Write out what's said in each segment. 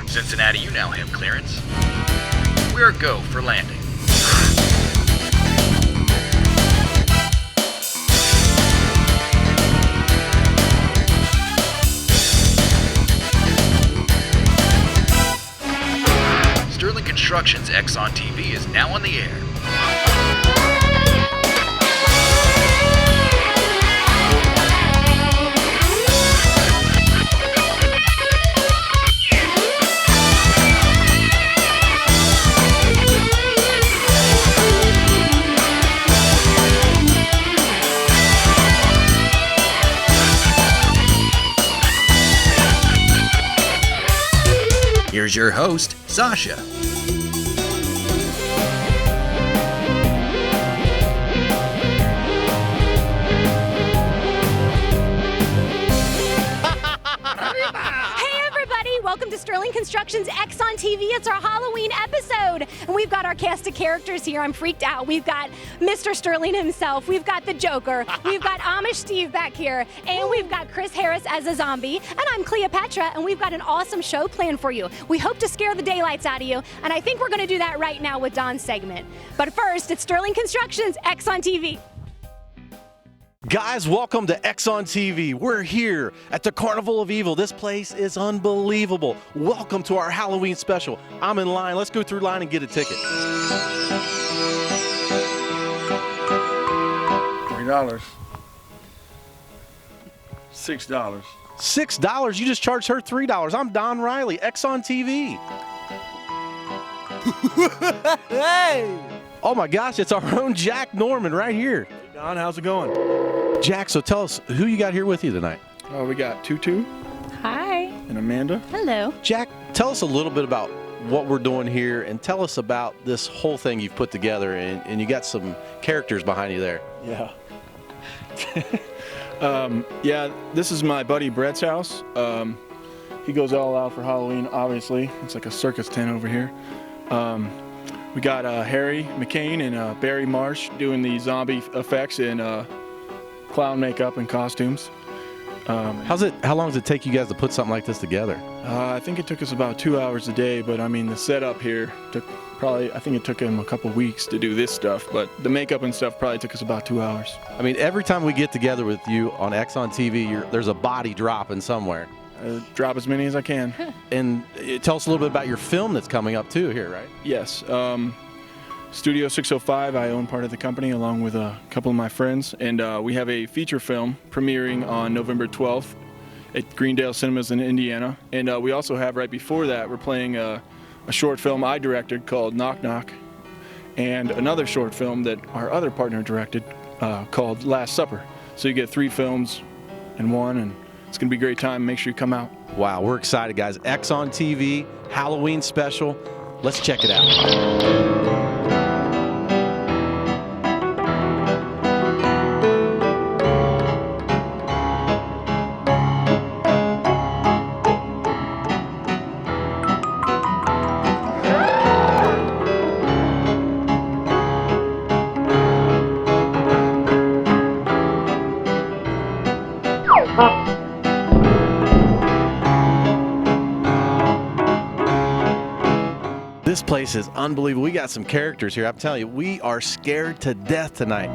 Cincinnati, you now have clearance. We're go for landing. Sterling Construction's X on TV is now on the air. Here's your host, Sasha. Welcome to Sterling Construction's X on TV. It's our Halloween episode, and we've got our cast of characters here. I'm freaked out. We've got Mr. Sterling himself. We've got the Joker. We've got Amish Steve back here, and we've got Chris Harris as a zombie. And I'm Cleopatra, and we've got an awesome show planned for you. We hope to scare the daylights out of you, and I think we're going to do that right now with Don's segment. But first, it's Sterling Construction's X on TV. Guys, welcome to X on TV. We're here at the Carnival of Evil. This place is unbelievable. Welcome to our Halloween special. I'm in line. Let's go through line and get a ticket. $3. $6. $6? You just charged her $3. I'm Don Riley, X on TV. Hey! Oh my gosh, it's our own Jack Norman right here. Hey Don, how's it going? Jack, so tell us who you got here with you tonight. Oh, we got Tutu. Hi. And Amanda. Hello. Jack, tell us a little bit about what we're doing here and tell us about this whole thing you've put together, and you got some characters behind you there. Yeah. Yeah, this is my buddy Brett's house. He goes all out for Halloween, obviously. It's like a circus tent over here. We got Harry McCain and Barry Marsh doing the zombie effects and clown makeup and costumes. How long does it take you guys to put something like this together? I think it took us about 2 hours a day, but I mean the setup here took I think it took him a couple weeks to do this stuff, but the makeup and stuff probably took us about 2 hours. I mean, every time we get together with you on X on TV, there's a body dropping somewhere. Drop as many as I can. And tell us a little bit about your film that's coming up too here, right? Yes. Studio 605, I own part of the company along with a couple of my friends, and we have a feature film premiering on November 12th at Greendale Cinemas in Indiana. And we also have, right before that, we're playing a short film I directed called Knock Knock, and another short film that our other partner directed called Last Supper. So you get 3 films in one, and it's going to be a great time. Make sure you come out. Wow, we're excited, guys. X on TV, Halloween special. Let's check it out. This place is unbelievable. We got some characters here. I'm telling you, we are scared to death tonight.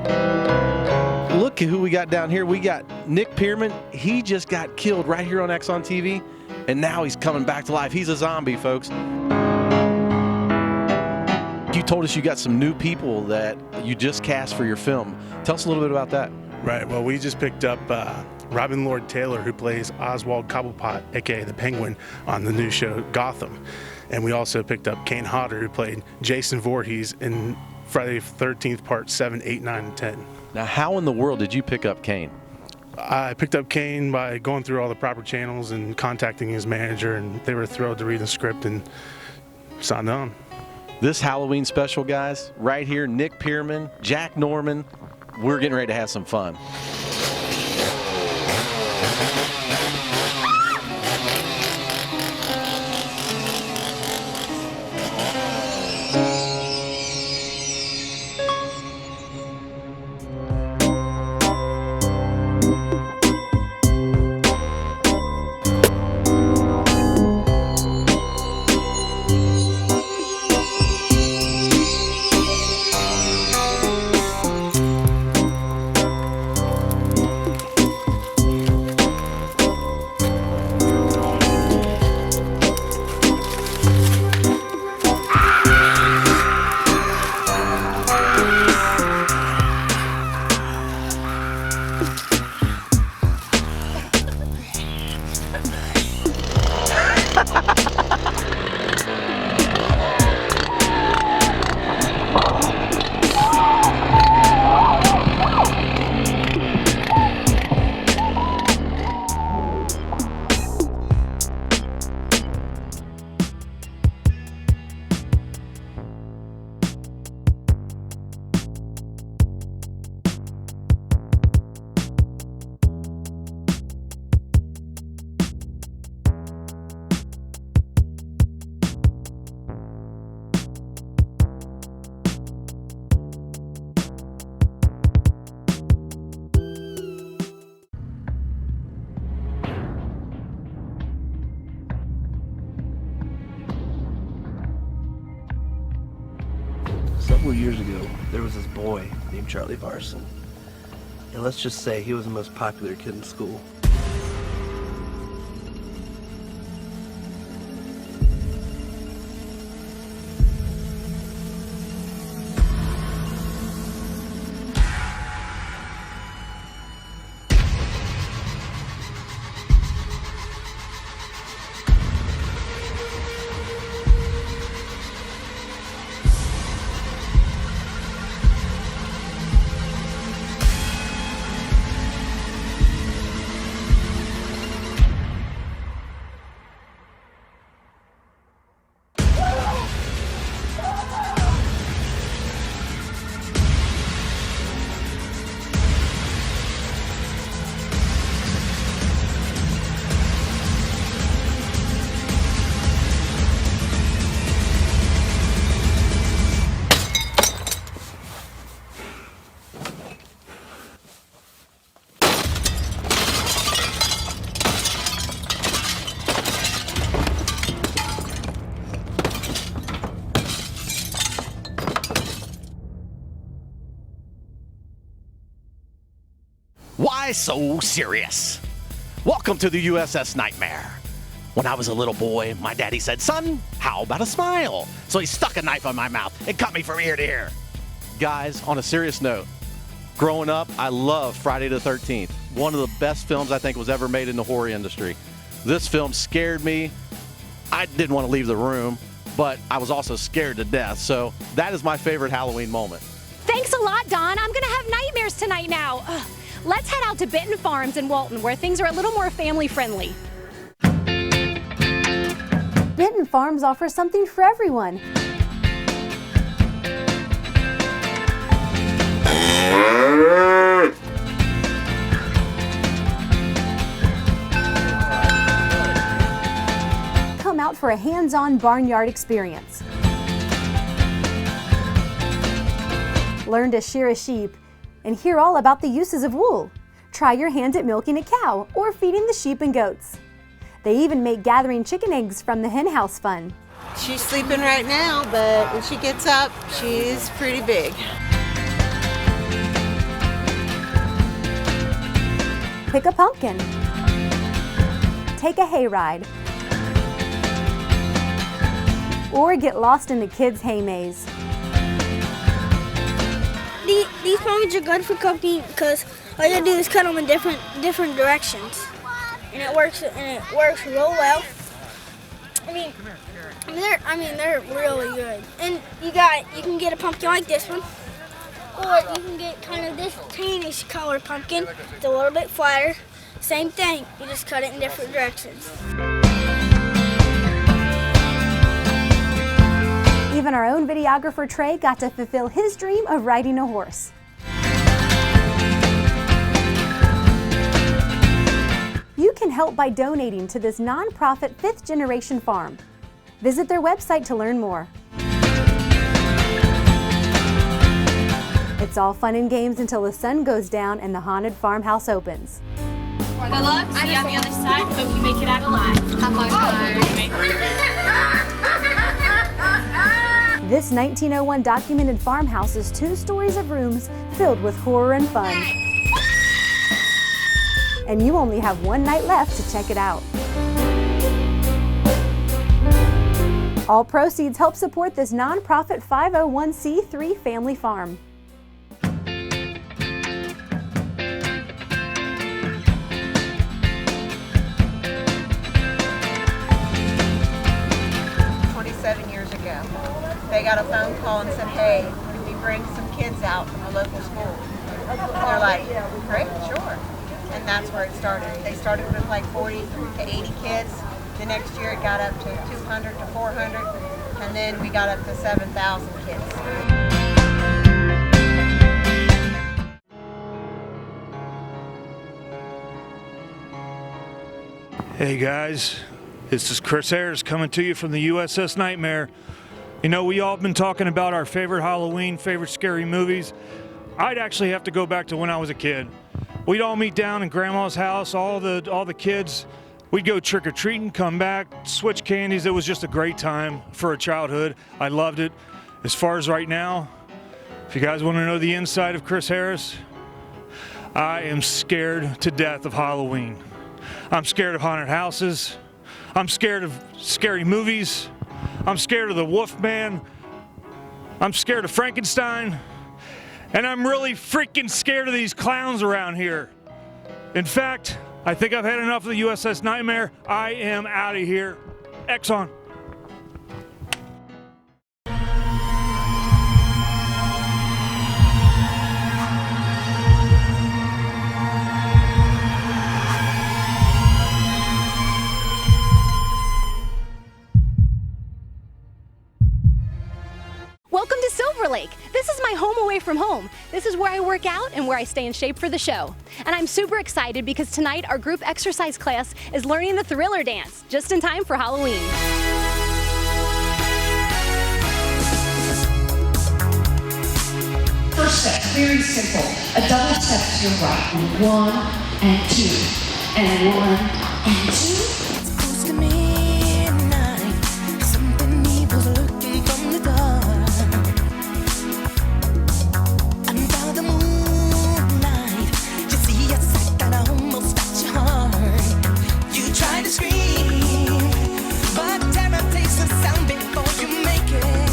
Look at who we got down here. We got Nick Pierman. He just got killed right here on X on TV, and now he's coming back to life. He's a zombie, folks. You told us you got some new people that you just cast for your film. Tell us a little bit about that. Right. Well, we just picked up Robin Lord Taylor, who plays Oswald Cobblepot, a.k.a. the Penguin, on the new show Gotham. And we also picked up Kane Hodder, who played Jason Voorhees in Friday the 13th, Part 7, 8, 9, and 10. Now, how in the world did you pick up Kane? I picked up Kane by going through all the proper channels and contacting his manager, and they were thrilled to read the script and signed on. This Halloween special, guys, right here, Nick Pierman, Jack Norman, we're getting ready to have some fun. couple of years ago, there was this boy named Charlie Varson. And let's just say he was the most popular kid in school. Why so serious? Welcome to the USS Nightmare. When I was a little boy, my daddy said, "Son, how about a smile?" So he stuck a knife on my mouth and cut me from ear to ear. Guys, on a serious note, growing up, I loved Friday the 13th. One of the best films I think was ever made in the horror industry. This film scared me. I didn't want to leave the room, but I was also scared to death. So that is my favorite Halloween moment. Thanks a lot, Don. I'm going to have nightmares tonight now. Ugh. Let's head out to Bitten Farms in Walton, where things are a little more family-friendly. Bitten Farms offers something for everyone. Come out for a hands-on barnyard experience. Learn to shear a sheep and hear all about the uses of wool. Try your hand at milking a cow or feeding the sheep and goats. They even make gathering chicken eggs from the hen house fun. She's sleeping right now, but when she gets up, she's pretty big. Pick a pumpkin. Take a hayride. Or get lost in the kids' hay maze. These pumpkins are good for cooking because all you gotta do is cut them in different directions, and it works real well. They're really good. And you can get a pumpkin like this one, or you can get kind of this tannish colored pumpkin. It's a little bit flatter. Same thing. You just cut it in different directions. Even our own videographer Trey got to fulfill his dream of riding a horse. You can help by donating to this nonprofit 5th Generation Farm. Visit their website to learn more. It's all fun and games until the sun goes down and the haunted farmhouse opens. Good luck. See you on the other side. Hope you make it out alive. This 1901 documented farmhouse is 2 stories of rooms filled with horror and fun. And you only have 1 night left to check it out. All proceeds help support this nonprofit 501c3 family farm. They got a phone call and said, "Hey, can we bring some kids out from a local school?" And they're like, "Great, sure." And that's where it started. They started with like 40 to 80 kids. The next year it got up to 200 to 400, and then we got up to 7,000 kids. Hey guys, this is Chris Ayers coming to you from the USS Nightmare. You know, we all been talking about our favorite Halloween, favorite scary movies. I'd actually have to go back to when I was a kid. We'd all meet down in Grandma's house, all the kids. We'd go trick-or-treating, come back, switch candies. It was just a great time for a childhood. I loved it. As far as right now, If you guys want to know the inside of Chris Harris, I am scared to death of Halloween. I'm scared of haunted houses. I'm scared of scary movies. I'm scared of the Wolfman. I'm scared of Frankenstein. And I'm really freaking scared of these clowns around here. In fact, I think I've had enough of the USS Nightmare. I am out of here. Exxon. Welcome to Silver Lake. This is my home away from home. This is where I work out and where I stay in shape for the show. And I'm super excited because tonight our group exercise class is learning the Thriller dance, just in time for Halloween. First step, very simple. A double step to your right. And 1 and 2. And 1 and 2. It's close to midnight. Something evil's looking from the dark. Under the moonlight, you see a sight that almost stops your heart. You try to scream, but terror takes the sound before you make it.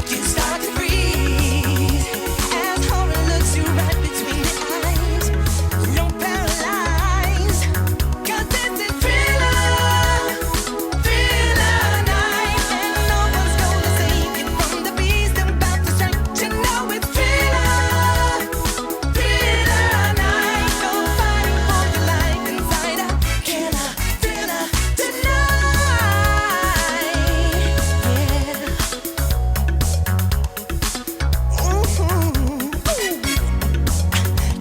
You start to freeze as horror looks you right between the eyes. You're paralyzed, 'cause this is Thriller, Thriller night, and no one's gonna save you from the beast about to strike. You know it's Thriller, Thriller night. Go fighting for your life inside a killer thriller tonight.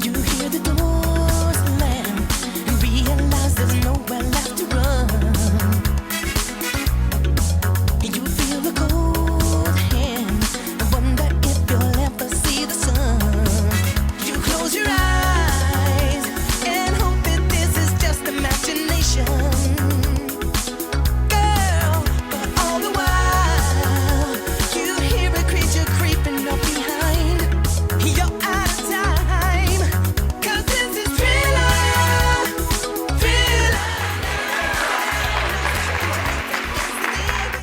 You hear the doors slam and realize there's nowhere left to run. You feel the cold hand and wonder if you'll ever see the sun. You close your eyes and hope that this is just imagination, girl. But all the while, you hear a creature creeping up behind. You're out of time, 'cause this is Thriller, Thriller.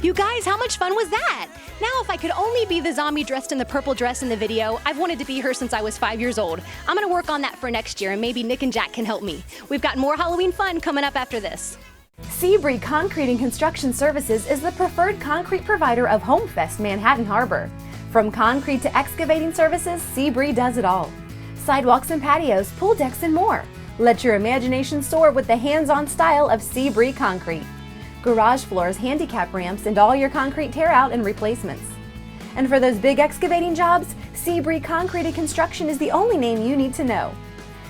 You guys, how much fun was that? Now, if I could only be the zombie dressed in the purple dress in the video, I've wanted to be her since I was 5 years old. I'm gonna work on that for next year, and maybe Nick and Jack can help me. We've got more Halloween fun coming up after this. Seabree Concrete and Construction Services is the preferred concrete provider of HomeFest Manhattan Harbor. From concrete to excavating services, Seabree does it all. Sidewalks and patios, pool decks, and more. Let your imagination soar with the hands-on style of Seabree Concrete. Garage floors, handicap ramps, and all your concrete tear-out and replacements. And for those big excavating jobs, Seabree Concrete and Construction is the only name you need to know.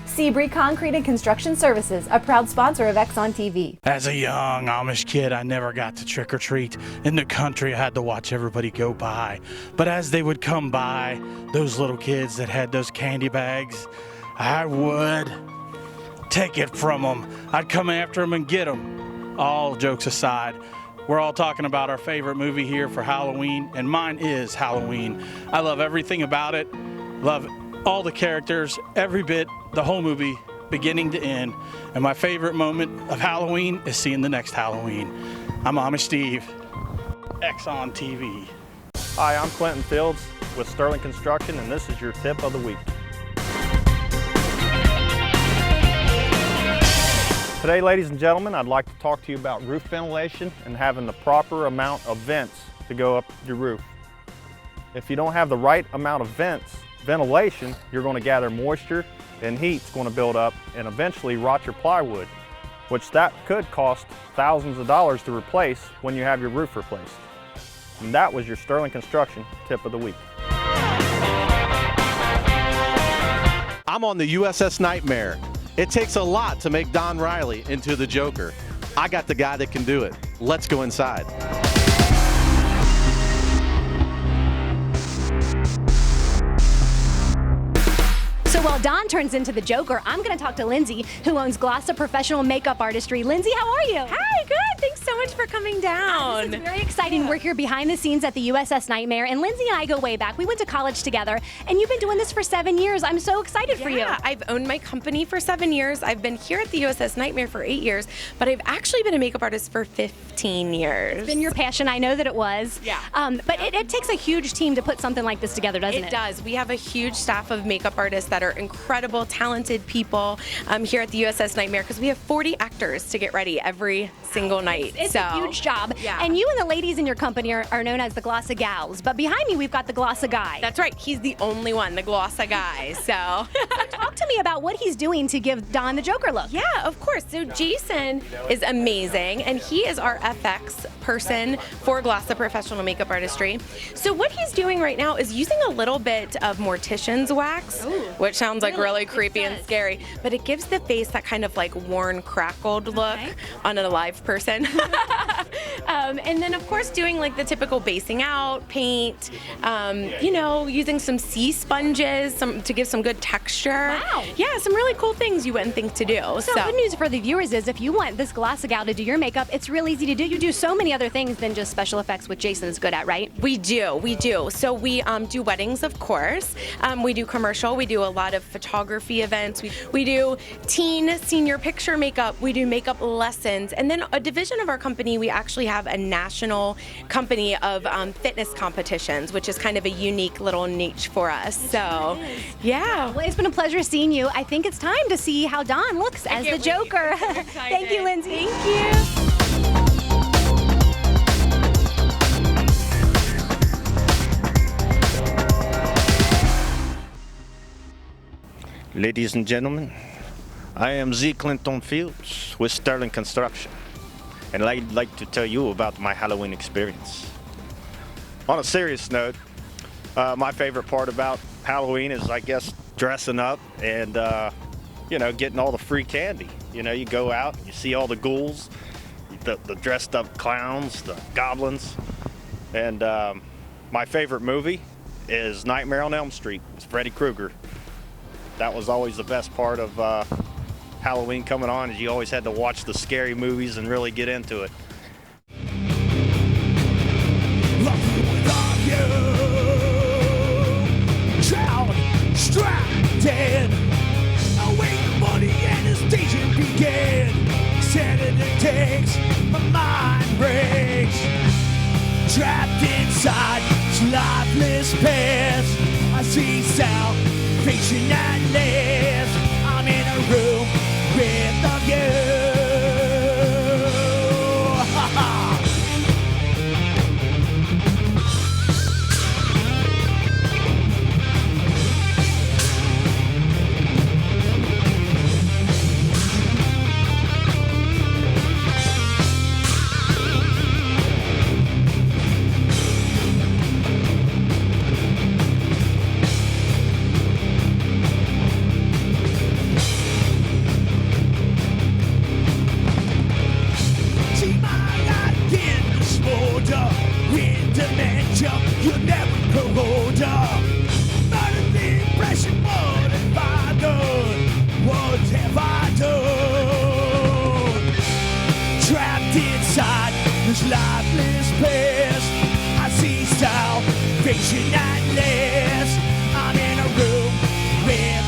Seabree Concrete and Construction Services, a proud sponsor of Exxon TV. As a young Amish kid, I never got to trick or treat. In the country, I had to watch everybody go by. But as they would come by, those little kids that had those candy bags, I would take it from them. I'd come after them and get them. All jokes aside, we're all talking about our favorite movie here for Halloween, and mine is Halloween. I love everything about it, love all the characters, every bit, the whole movie, beginning to end. And my favorite moment of Halloween is seeing the next Halloween. I'm Amish Steve, Exxon TV. Hi, I'm Clinton Fields with Sterling Construction, and this is your tip of the week. Today, ladies and gentlemen, I'd like to talk to you about roof ventilation and having the proper amount of vents to go up your roof. If you don't have the right amount of ventilation, you're going to gather moisture and heat's going to build up and eventually rot your plywood, which that could cost thousands of dollars to replace when you have your roof replaced. And that was your Sterling Construction tip of the week. I'm on the USS Nightmare. It takes a lot to make Don Riley into the Joker. I got the guy that can do it. Let's go inside. So while Don turns into the Joker, I'm going to talk to Lindsay, who owns Glossa Professional Makeup Artistry. Lindsay, how are you? Hi, good. Thanks so so much for coming down. This is very exciting. We're here behind the scenes at the USS Nightmare, and Lindsay and I go way back. We went to college together, and you've been doing this for 7 years. I'm so excited for you. Yeah, I've owned my company for 7 years. I've been here at the USS Nightmare for 8 years, but I've actually been a makeup artist for 15 years. It's been your passion. I know that it was. Yeah. But it takes a huge team to put something like this together, doesn't it? It does. We have a huge staff of makeup artists that are incredible, talented people here at the USS Nightmare, because we have 40 actors to get ready every single night. It's a huge job. Yeah. And you and the ladies in your company are known as the Glossa Gals. But behind me, we've got the Glossa Guy. That's right. He's the only one, the Glossa Guy. So talk to me about what he's doing to give Don the Joker look. Yeah, of course. So Jason is amazing, and he is our FX person for Glossa Professional Makeup Artistry. So what he's doing right now is using a little bit of Mortician's wax, which sounds like really creepy and scary, but it gives the face that kind of like worn, crackled look on a live person. And then of course doing like the typical basing out, paint, you know, using some sea sponges to give some good texture. Wow. Yeah, some really cool things you wouldn't think to do. So good news for the viewers is if you want this Glossa Gal to do your makeup, it's real easy to do. You do so many other things than just special effects, which Jason's good at, right? We do. So we do weddings, of course. We do commercial. We do a lot of photography events. We do teen senior picture makeup. We do makeup lessons. And then a division of our company, we actually have a national company of fitness competitions, which is kind of a unique little niche for us. So, yeah. Well, it's been a pleasure seeing you. I think it's time to see how Don looks as the Joker. Thank you, Lindsay. Thank you. Ladies and gentlemen, I am Z. Clinton Fields with Sterling Construction, and I'd like to tell you about my Halloween experience. On a serious note, my favorite part about Halloween is, I guess, dressing up and, you know, getting all the free candy. You know, you go out, you see all the ghouls, the dressed up clowns, the goblins, and my favorite movie is Nightmare on Elm Street. It's Freddy Krueger. That was always the best part of Halloween coming on, is you always had to watch the scary movies and really get into it. Dead. Awake money and the station began. Saturday takes, my mind breaks. Trapped inside this lifeless past, I see salvation at last. I'm in a room with you. You'll never grow older. But the impression, what have I done? What have I done? Trapped inside this lifeless past, I see salvation at last. I'm in a room with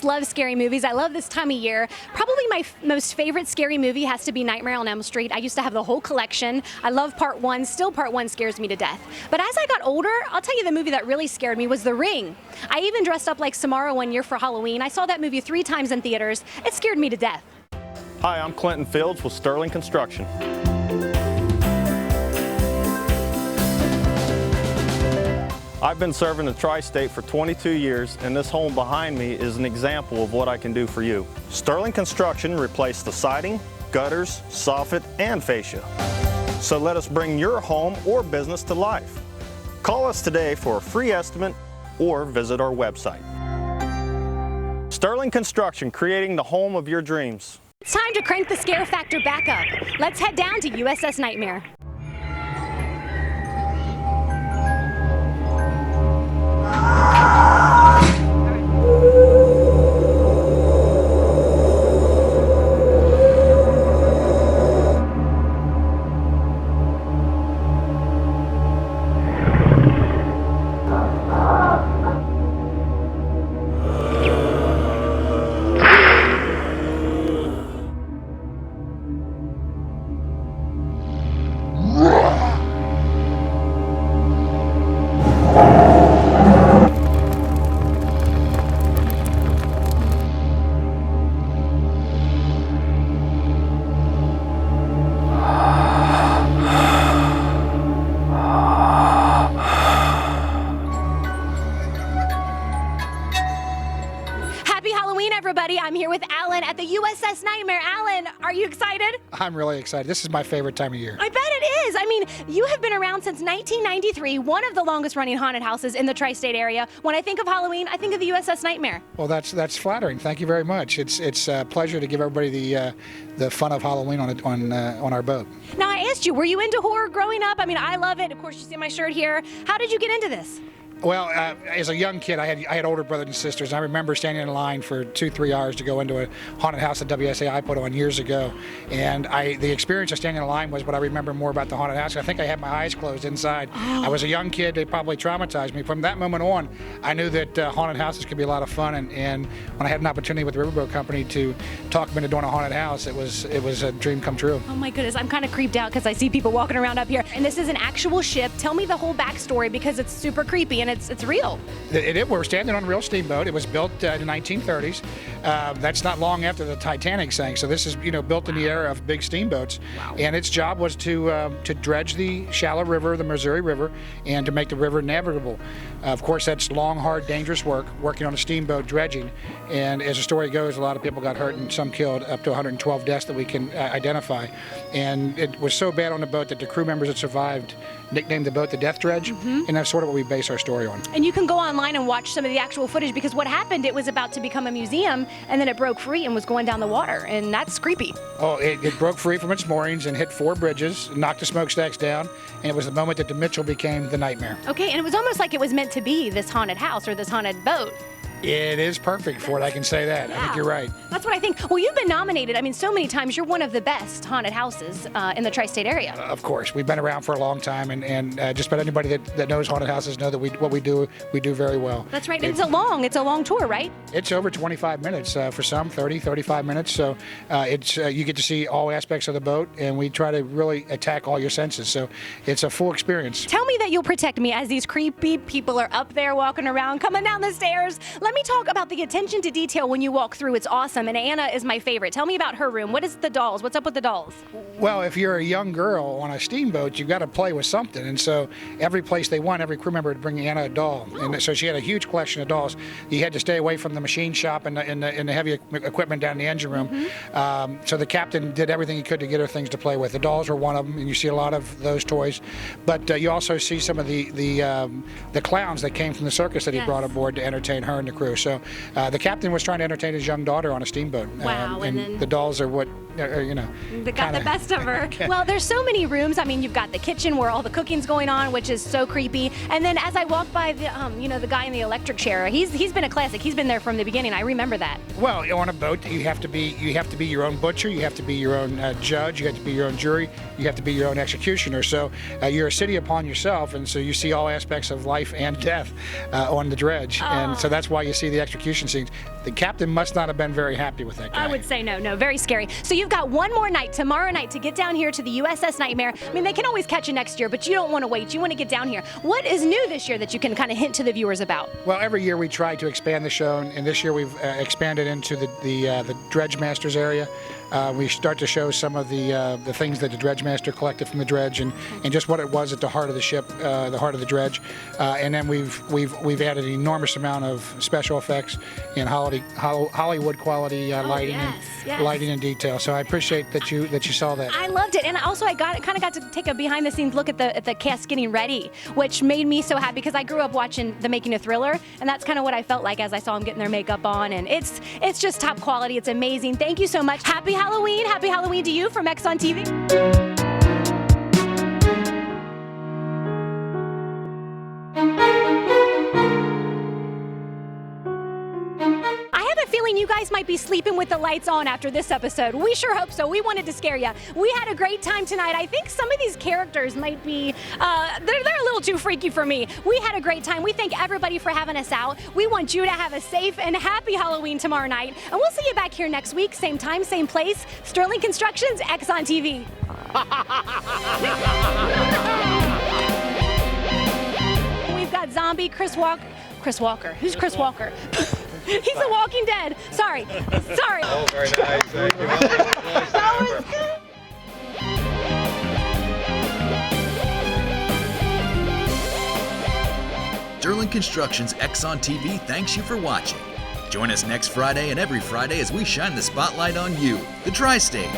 just love scary movies. I love this time of year. Probably my most favorite scary movie has to be Nightmare on Elm Street. I used to have the whole collection. I love part 1. Still part 1 scares me to death. But as I got older, I'll tell you the movie that really scared me was The Ring. I even dressed up like Samara one year for Halloween. I saw that movie 3 times in theaters. It scared me to death. Hi, I'm Clinton Fields with Sterling Construction. I've been serving the tri-state for 22 years, and this home behind me is an example of what I can do for you. Sterling Construction replaced the siding, gutters, soffit, and fascia. So let us bring your home or business to life. Call us today for a free estimate or visit our website. Sterling Construction, creating the home of your dreams. It's time to crank the scare factor back up. Let's head down to USS Nightmare. Everybody, I'm here with Alan at the USS Nightmare. Alan, are you excited? I'm really excited. This is my favorite time of year. I bet it is. I mean, you have been around since 1993, one of the longest running haunted houses in the tri-state area. When I think of Halloween, I think of the USS Nightmare. Well, that's flattering. Thank you very much. It's a pleasure to give everybody the fun of Halloween on our boat. Now, I asked you, were you into horror growing up? I mean, I love it. Of course, you see my shirt here. How did you get into this? Well, as a young kid, I had older brothers and sisters. And I remember standing in line for 2-3 hours to go into a haunted house that WSAI put on years ago. And the experience of standing in line was what I remember more about the haunted house. I think I had my eyes closed inside. I was a young kid. It probably traumatized me. From that moment on, I knew that haunted houses could be a lot of fun. And when I had an opportunity with the Riverboat Company to talk them into doing a haunted house, it was a dream come true. Oh my goodness, I'm kind of creeped out because I see people walking around up here. And this is an actual ship. Tell me the whole backstory because it's super creepy and it's real. We're standing on a real steamboat. It was built in the 1930s. That's not long after the Titanic sank. So this is built in the era of big steamboats. Wow. And its job was to dredge the shallow river, the Missouri River, and to make the river navigable. Of course, that's long, hard, dangerous work, working on a steamboat dredging. And as the story goes, a lot of people got hurt and some killed, up to 112 deaths that we can identify. And it was so bad on the boat that the crew members that survived nicknamed the boat the Death Dredge, and that's sort of what we base our story on. And you can go online and watch some of the actual footage because what happened, it was about to become a museum, and then it broke free and was going down the water, and that's creepy. Oh, it broke free from its moorings and hit 4 bridges, knocked the smokestacks down, and it was the moment that the Mitchell became the Nightmare. Okay, and it was almost like it was meant to be this haunted house or this haunted boat. It is perfect for it, I can say that. Yeah. I think you're right. That's what I think. Well, you've been nominated, I mean, so many times. You're one of the best haunted houses in the tri-state area. Of course. We've been around for a long time, and just about anybody that knows haunted houses know that what we do very well. That's right. It's a long tour, right? It's over 25 minutes. For some, 30, 35 minutes. So you get to see all aspects of the boat, and we try to really attack all your senses. So it's a full experience. Tell me that you'll protect me as these creepy people are up there walking around, coming down the stairs. Let me talk about the attention to detail when you walk through. It's awesome. And Anna is my favorite. Tell me about her room. What is the dolls? What's up with the dolls? Well, if you're a young girl on a steamboat, you've got to play with something. And so every place they went, every crew member would bring Anna a doll. Oh. And so she had a huge collection of dolls. You had to stay away from the machine shop and the heavy equipment down in the engine room. Mm-hmm. So the captain did everything he could to get her things to play with. The dolls were one of them, and you see a lot of those toys. But you also see some of the clowns that came from the circus that he brought aboard to entertain her and the crew. So the captain was trying to entertain his young daughter on a steamboat. Wow, and then the dolls are what, they got the best of her. Well, there's so many rooms. I mean, you've got the kitchen where all the cooking's going on, which is so creepy. And then as I walk by the guy in the electric chair, he's been a classic. He's been there from the beginning. I remember that. Well, on a boat, you have to be your own butcher. You have to be your own judge. You have to be your own jury. You have to be your own executioner. So you're a city upon yourself, and so you see all aspects of life and death on the dredge. And so that's why you see the execution scenes. The captain must not have been very happy with that guy. I would say no, very scary. So you've got one more night, tomorrow night, to get down here to the USS Nightmare. I mean, they can always catch you next year, but you don't want to wait. You want to get down here. What is new this year that you can kind of hint to the viewers about? Well, every year we try to expand the show, and this year we've expanded into the Dredge Masters area. We start to show some of the things that the Dredge Master collected from the dredge, and just what it was at the heart of the ship, the heart of the dredge. And then we've added an enormous amount of special effects and Hollywood quality lighting and lighting and detail. So I appreciate that you saw that. I loved it, and also I kind of got to take a behind-the-scenes look at the cast getting ready, which made me so happy because I grew up watching The Making of Thriller, and that's kind of what I felt like as I saw them getting their makeup on, and it's just top quality. It's amazing. Thank you so much. Happy Halloween. Happy Halloween to you from X on TV. You guys might be sleeping with the lights on after this episode. We sure hope so. We wanted to scare you. We had a great time tonight. I think some of these characters might be, they're a little too freaky for me. We had a great time. We thank everybody for having us out. We want you to have a safe and happy Halloween tomorrow night. And we'll see you back here next week, same time, same place. Sterling Constructions, X on TV. We've got zombie Chris Walker. Who's Chris Walker? He's The Walking Dead. Sorry. Oh, very nice. Thank you. That was good. Sterling Constructions X on TV thanks you for watching. Join us next Friday and every Friday as we shine the spotlight on you, the Tri-State.